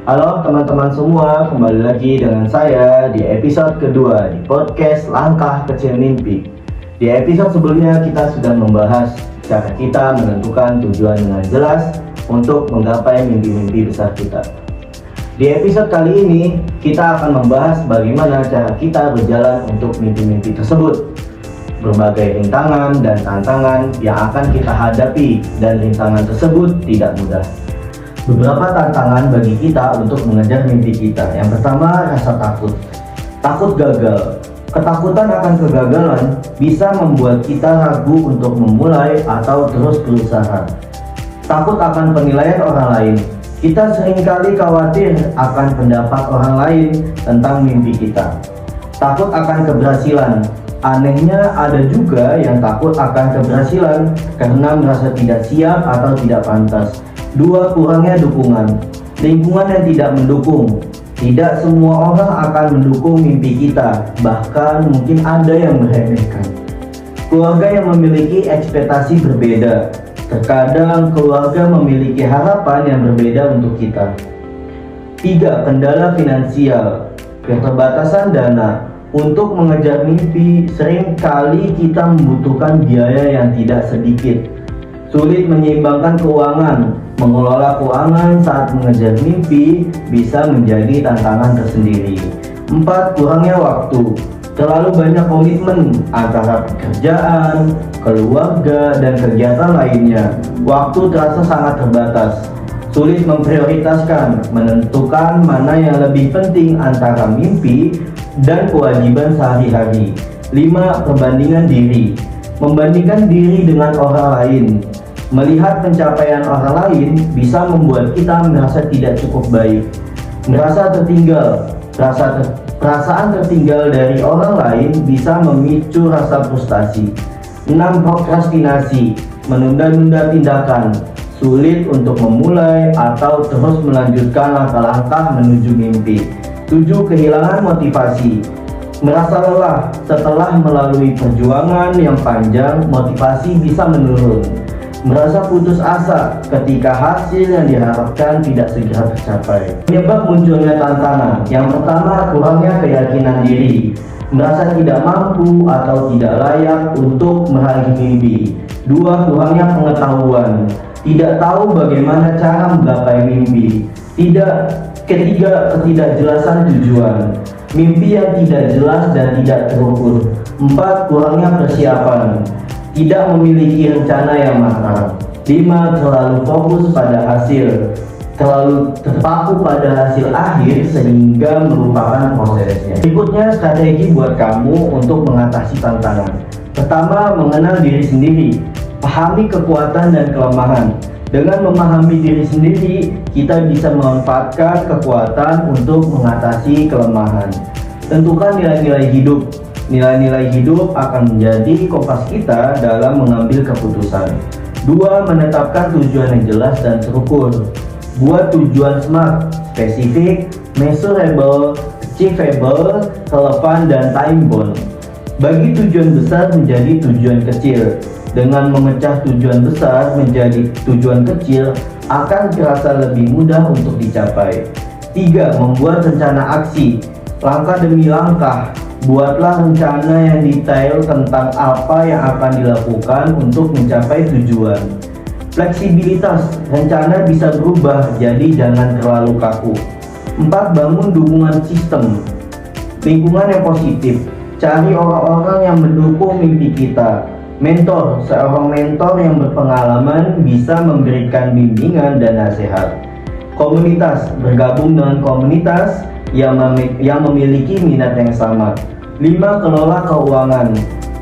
Halo teman-teman semua, kembali lagi dengan saya di episode kedua di podcast Langkah Kecil Mimpi. Di episode sebelumnya kita sudah membahas cara kita menentukan tujuan dengan jelas untuk menggapai mimpi-mimpi besar kita. Di episode kali ini kita akan membahas bagaimana cara kita berjalan untuk mimpi-mimpi tersebut. Berbagai rintangan dan tantangan yang akan kita hadapi dan rintangan tersebut tidak mudah. Beberapa tantangan bagi kita untuk mengejar mimpi kita. Yang pertama, rasa takut. Takut gagal. Ketakutan akan kegagalan bisa membuat kita ragu untuk memulai atau terus berusaha. Takut akan penilaian orang lain. Kita seringkali khawatir akan pendapat orang lain tentang mimpi kita. Takut akan keberhasilan. Anehnya ada juga yang takut akan keberhasilan karena merasa tidak siap atau tidak pantas. 2. Kurangnya dukungan. Lingkungan yang tidak mendukung. Tidak semua orang akan mendukung mimpi kita, bahkan mungkin ada yang meremehkan. Keluarga yang memiliki ekspektasi berbeda. Terkadang keluarga memiliki harapan yang berbeda untuk kita. 3. Kendala finansial. Keterbatasan dana. Untuk mengejar mimpi, sering kali kita membutuhkan biaya yang tidak sedikit. Sulit menyeimbangkan keuangan. Mengelola keuangan saat mengejar mimpi bisa menjadi tantangan tersendiri. 4. Kurangnya waktu. Terlalu banyak komitmen antara pekerjaan, keluarga, dan kegiatan lainnya. Waktu terasa sangat terbatas. Sulit memprioritaskan, menentukan mana yang lebih penting antara mimpi dan kewajiban sehari-hari. 5. Perbandingan diri. Membandingkan diri dengan orang lain. Melihat pencapaian orang lain bisa membuat kita merasa tidak cukup baik, merasa tertinggal. Perasaan tertinggal dari orang lain bisa memicu rasa frustasi. 6. Prokrastinasi. Menunda-nunda tindakan. Sulit untuk memulai atau terus melanjutkan langkah-langkah menuju mimpi. 7. Kehilangan motivasi. Merasa lelah setelah melalui perjuangan yang panjang, motivasi bisa menurun. Merasa putus asa ketika hasil yang diharapkan tidak segera tercapai. Penyebab munculnya tantangan. Yang pertama, kurangnya keyakinan diri. Merasa tidak mampu atau tidak layak untuk meraih mimpi. 2. Kurangnya pengetahuan. Tidak tahu bagaimana cara menggapai mimpi. Ketiga, ketidakjelasan tujuan. Mimpi yang tidak jelas dan tidak terukur. 4. Kurangnya persiapan. Tidak memiliki rencana yang matang. 5. Terlalu fokus pada hasil. Terlalu terpaku pada hasil akhir sehingga melupakan prosesnya. Berikutnya strategi buat kamu untuk mengatasi tantangan. Pertama, mengenal diri sendiri. Pahami kekuatan dan kelemahan. Dengan memahami diri sendiri, kita bisa memanfaatkan kekuatan untuk mengatasi kelemahan. Tentukan nilai-nilai hidup. Nilai-nilai hidup akan menjadi kompas kita dalam mengambil keputusan. 2. Menetapkan tujuan yang jelas dan terukur. Buat tujuan SMART, spesifik, measurable, achievable, relevan, dan time bound. Bagi tujuan besar menjadi tujuan kecil. Dengan memecah tujuan besar menjadi tujuan kecil akan terasa lebih mudah untuk dicapai. 3. Membuat rencana aksi. Langkah demi langkah. Buatlah rencana yang detail tentang apa yang akan dilakukan untuk mencapai tujuan. Fleksibilitas. Rencana bisa berubah, jadi jangan terlalu kaku. 4. Bangun dukungan sistem. Lingkungan yang positif. Cari orang-orang yang mendukung mimpi kita. Mentor. Seorang mentor yang berpengalaman bisa memberikan bimbingan dan nasihat. Komunitas. Bergabung dengan komunitas yang memiliki minat yang sama. 5. Kelola keuangan.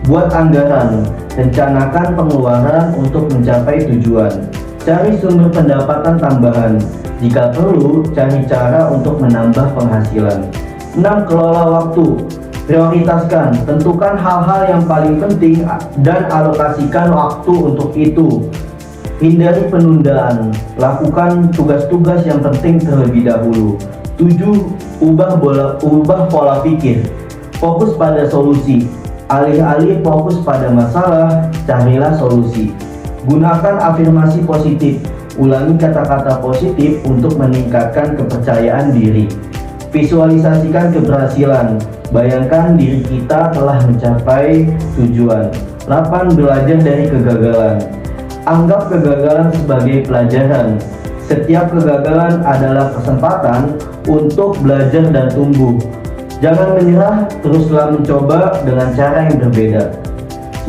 Buat anggaran. Rencanakan pengeluaran untuk mencapai tujuan. Cari sumber pendapatan tambahan. Jika perlu, cari cara untuk menambah penghasilan. 6. Kelola waktu. Prioritaskan. Tentukan hal-hal yang paling penting dan alokasikan waktu untuk itu. Hindari penundaan. Lakukan tugas-tugas yang penting terlebih dahulu. 7. Ubah pola pikir. Fokus pada solusi. Alih-alih fokus pada masalah, carilah solusi. Gunakan afirmasi positif. Ulangi kata-kata positif untuk meningkatkan kepercayaan diri. Visualisasikan keberhasilan. Bayangkan diri kita telah mencapai tujuan. 8. Belajar dari kegagalan. Anggap kegagalan sebagai pelajaran. Setiap kegagalan adalah kesempatan untuk belajar dan tumbuh. Jangan menyerah, teruslah mencoba dengan cara yang berbeda.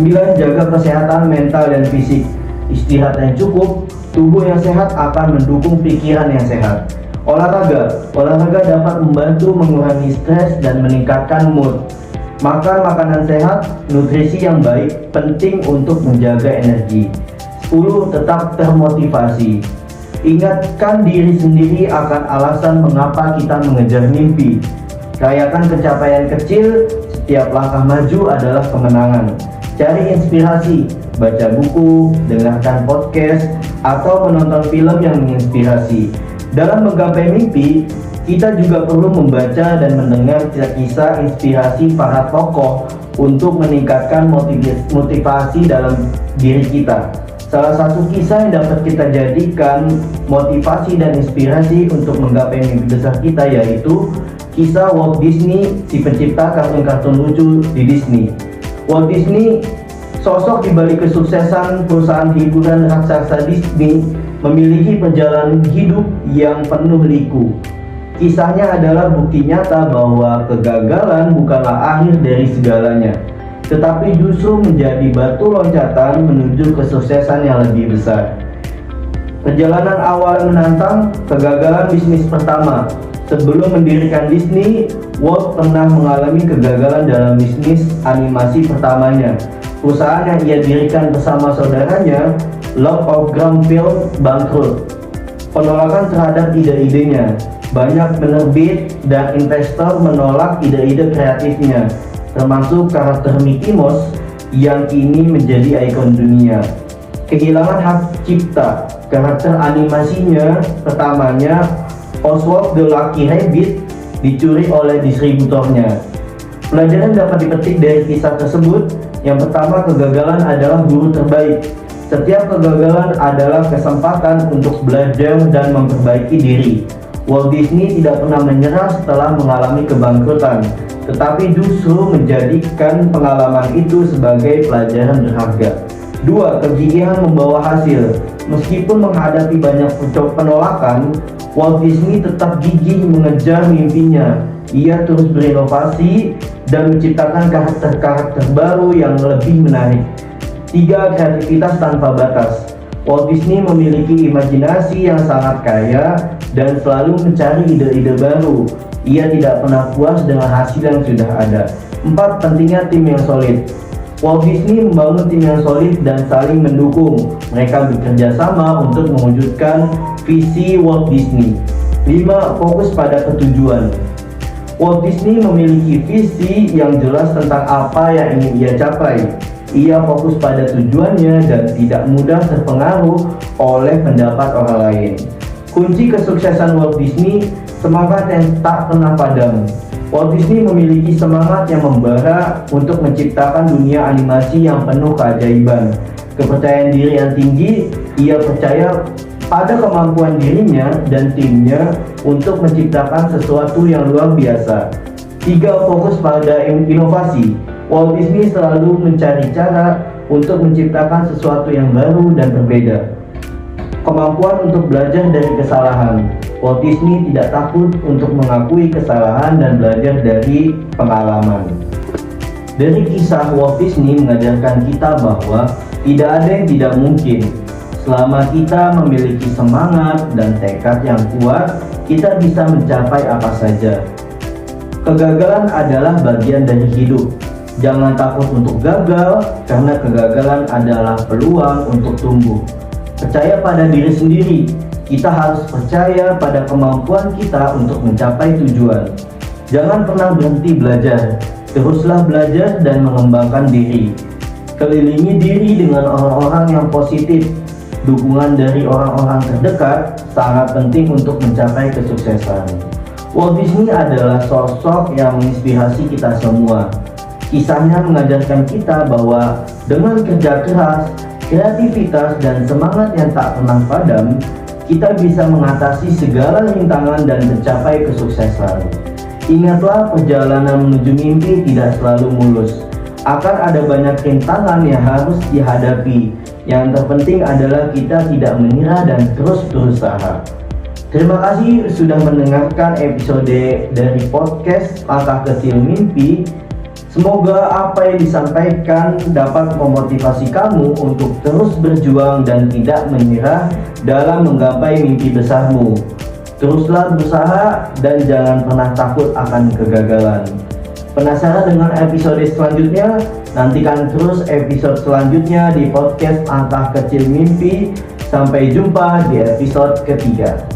9. Jaga kesehatan mental dan fisik. Istirahat yang cukup, tubuh yang sehat akan mendukung pikiran yang sehat. Olahraga dapat membantu mengurangi stres dan meningkatkan mood. Makan makanan sehat, nutrisi yang baik penting untuk menjaga energi. 10. Tetap termotivasi. Ingatkan diri sendiri akan alasan mengapa kita mengejar mimpi. Rayakan pencapaian kecil, setiap langkah maju adalah kemenangan. Cari inspirasi, baca buku, dengarkan podcast, atau menonton film yang menginspirasi. Dalam menggapai mimpi, kita juga perlu membaca dan mendengar kisah inspirasi para tokoh untuk meningkatkan motivasi dalam diri kita. Salah satu kisah yang dapat kita jadikan motivasi dan inspirasi untuk menggapai mimpi besar kita yaitu kisah Walt Disney, si pencipta kartun-kartun lucu di Disney. Walt Disney, sosok di balik kesuksesan perusahaan hiburan raksasa Disney, memiliki perjalanan hidup yang penuh liku. Kisahnya adalah bukti nyata bahwa kegagalan bukanlah akhir dari segalanya, tetapi justru menjadi batu loncatan menuju kesuksesan yang lebih besar. Perjalanan awal menantang, kegagalan bisnis pertama. Sebelum mendirikan Disney, Walt pernah mengalami kegagalan dalam bisnis animasi pertamanya. Perusahaan yang ia dirikan bersama saudaranya, Lord of Gramfield, bangkrut. Penolakan terhadap ide-idenya. Banyak penerbit dan investor menolak ide-ide kreatifnya, termasuk karakter Mickey Mouse yang kini menjadi ikon dunia. Kehilangan hak cipta. Karakter animasinya pertamanya, Oswald the Lucky Rabbit, dicuri oleh distributornya. Pelajaran dapat dipetik dari kisah tersebut. Yang pertama, kegagalan adalah guru terbaik. Setiap kegagalan adalah kesempatan untuk belajar dan memperbaiki diri. Walt Disney tidak pernah menyerah setelah mengalami kebangkrutan, tetapi justru menjadikan pengalaman itu sebagai pelajaran berharga. 2. Kegigihan membawa hasil. Meskipun menghadapi banyak penolakan, Walt Disney tetap gigih mengejar mimpinya. Ia terus berinovasi dan menciptakan karakter-karakter baru yang lebih menarik. 3. Kreativitas tanpa batas. Walt Disney memiliki imajinasi yang sangat kaya dan selalu mencari ide-ide baru. Ia tidak pernah puas dengan hasil yang sudah ada. 4. Pentingnya tim yang solid. Walt Disney membangun tim yang solid dan saling mendukung. Mereka bekerja sama untuk mewujudkan visi Walt Disney. 5. Fokus pada ketujuan. Walt Disney memiliki visi yang jelas tentang apa yang ingin ia capai. Ia fokus pada tujuannya dan tidak mudah terpengaruh oleh pendapat orang lain. Kunci kesuksesan Walt Disney, semangat yang tak pernah padam. Walt Disney memiliki semangat yang membara untuk menciptakan dunia animasi yang penuh keajaiban. Kepercayaan diri yang tinggi, ia percaya pada kemampuan dirinya dan timnya untuk menciptakan sesuatu yang luar biasa. 3. Fokus pada inovasi. Walt Disney selalu mencari cara untuk menciptakan sesuatu yang baru dan berbeda. Kemampuan untuk belajar dari kesalahan. Walt Disney tidak takut untuk mengakui kesalahan dan belajar dari pengalaman. Dari kisah Walt Disney mengajarkan kita bahwa tidak ada yang tidak mungkin. Selama kita memiliki semangat dan tekad yang kuat, kita bisa mencapai apa saja. Kegagalan adalah bagian dari hidup. Jangan takut untuk gagal, karena kegagalan adalah peluang untuk tumbuh. Percaya pada diri sendiri. Kita harus percaya pada kemampuan kita untuk mencapai tujuan. Jangan pernah berhenti belajar. Teruslah belajar dan mengembangkan diri. Kelilingi diri dengan orang-orang yang positif. Dukungan dari orang-orang terdekat sangat penting untuk mencapai kesuksesan. Walt Disney adalah sosok yang menginspirasi kita semua. Kisahnya mengajarkan kita bahwa dengan kerja keras, kreativitas, dan semangat yang tak pernah padam, kita bisa mengatasi segala rintangan dan mencapai kesuksesan. Ingatlah, perjalanan menuju mimpi tidak selalu mulus. Akan ada banyak rintangan yang harus dihadapi. Yang terpenting adalah kita tidak menyerah dan terus berusaha. Terima kasih sudah mendengarkan episode dari podcast Langkah Kecil Mimpi. Semoga apa yang disampaikan dapat memotivasi kamu untuk terus berjuang dan tidak menyerah dalam menggapai mimpi besarmu. Teruslah berusaha dan jangan pernah takut akan kegagalan. Penasaran dengan episode selanjutnya? Nantikan terus episode selanjutnya di podcast Langkah Kecil Mimpi. Sampai jumpa di episode ketiga.